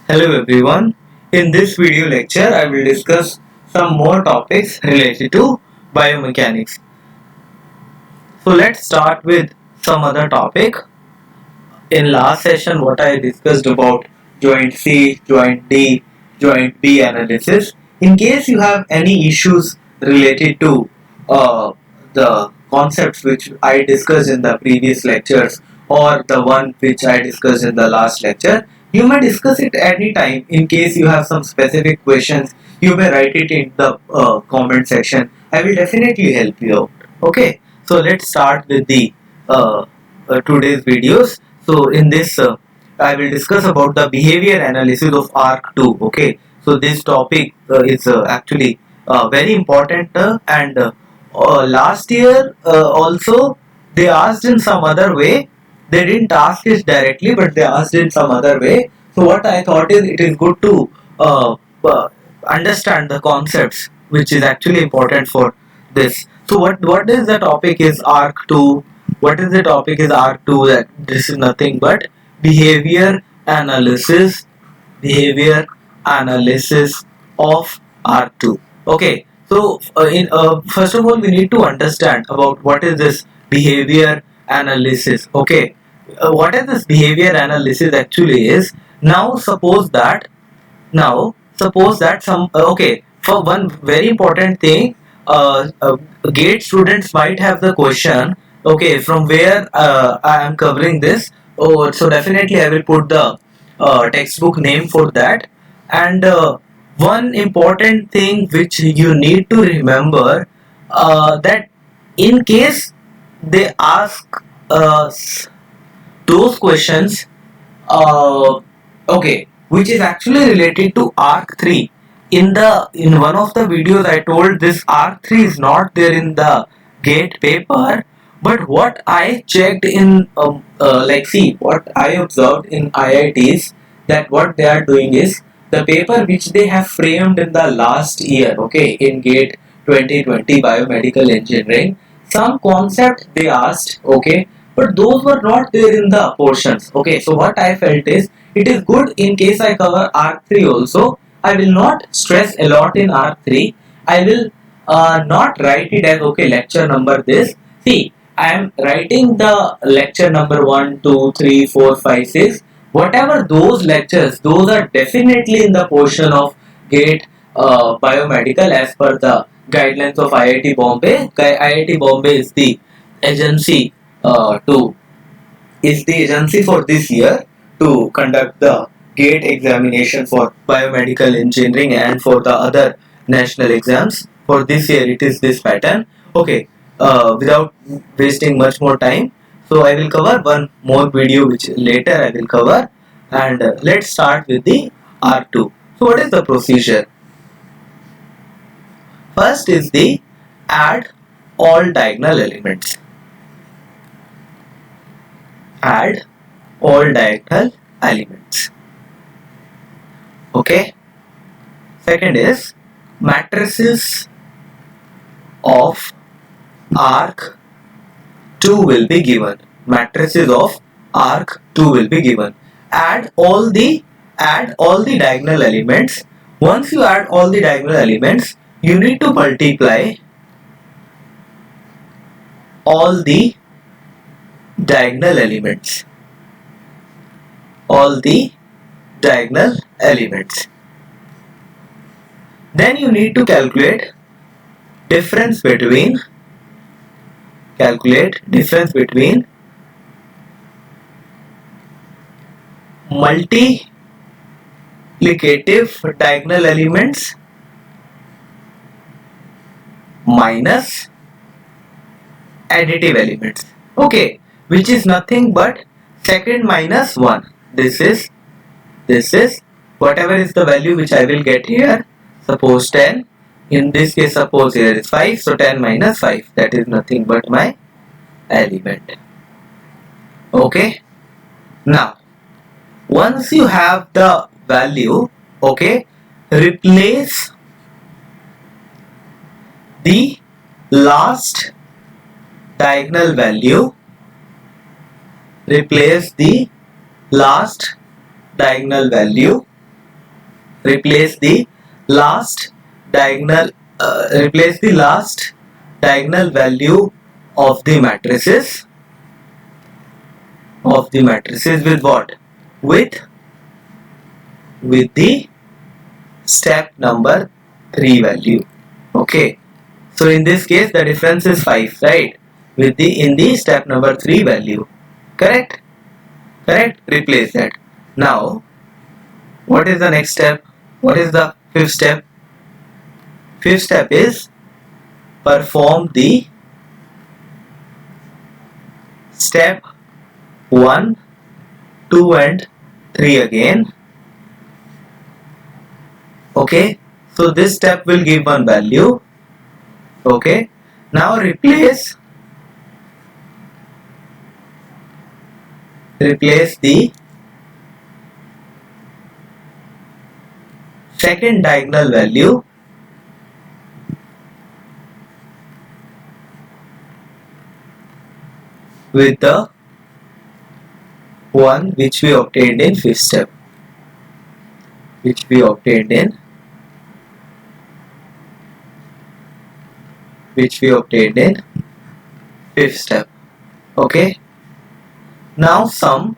Hello everyone. In this video lecture, I will discuss some more topics related to biomechanics. So let's start with some other topic. In last session, what I discussed about joint C, joint D, joint B analysis. In case you have any issues related to the concepts which I discussed in the previous lectures or the one which I discussed in the last lecture, you may discuss it any time. In case you have some specific questions, you may write it in the comment section. I will definitely help you out. Okay, so let's start with the today's videos. So in this, I will discuss about the behavior analysis of ARC2. Okay, so this topic is actually very important, and last year also they asked in some other way. They didn't ask it directly, but they asked in some other way. So what I thought is it is good to understand the concepts, which is actually important for this. So what is the topic is ARC2? What is the topic is ARC2? That this is nothing but behavior analysis, behavior analysis of ARC2. Okay. So in first of all, we need to understand about what is this behavior analysis. Okay. What is this behavior analysis actually is? Now suppose that some okay, for one very important thing, gate students might have the question, okay, from where I am covering this. Oh, so definitely I will put the textbook name for that. And one important thing which you need to remember, that in case they ask those questions, uh, okay, which is actually related to arc 3. In one of the videos I told this arc 3 is not there in the gate paper, but what I checked in like, see, what I observed in IITs, that what they are doing is the paper which they have framed in the last year, okay, in gate 2020 biomedical engineering, some concept they asked, okay, but those were not there in the portions. Okay, so what I felt is it is good in case I cover R3 also. I will not stress a lot in R3. I will not write it as, okay, lecture number this. See, I am writing the lecture number 1, 2, 3, 4, 5, 6. Whatever those lectures, those are definitely in the portion of GATE biomedical as per the guidelines of IIT Bombay. IIT Bombay is the agency to is the agency for this year to conduct the GATE examination for biomedical engineering and for the other national exams. For this year, it is this pattern. Okay, without wasting much more time, so I will cover one more video which later I will cover, and let's start with the R2. So, what is the procedure? First is the add all diagonal elements. Add all diagonal elements. Okay. Second is matrices of arc 2 will be given. Matrices of arc 2 will be given. Add all the diagonal elements. Once you add all the diagonal elements, you need to multiply all the diagonal elements. All the diagonal elements. Then you need to calculate difference between multiplicative diagonal elements minus additive elements. Okay, which is nothing but second minus 1. This is whatever is the value which I will get here. Suppose 10. In this case, suppose here is 5. So 10 minus 5. That is nothing but my element. Okay. Now, once you have the value, okay, replace the last diagonal value. Replace the last diagonal value replace the last diagonal value of the matrices with what? With the step number 3 value. Okay, so in this case the difference is 5, right? In the step number 3 value. Correct? Replace that. Now what is the next step? What is the fifth step? Fifth step is perform the step 1, 2 and 3 again. Okay, so this step will give one value. Okay, now replace the second diagonal value with the one which we obtained in fifth step. Fifth step. Okay, now sum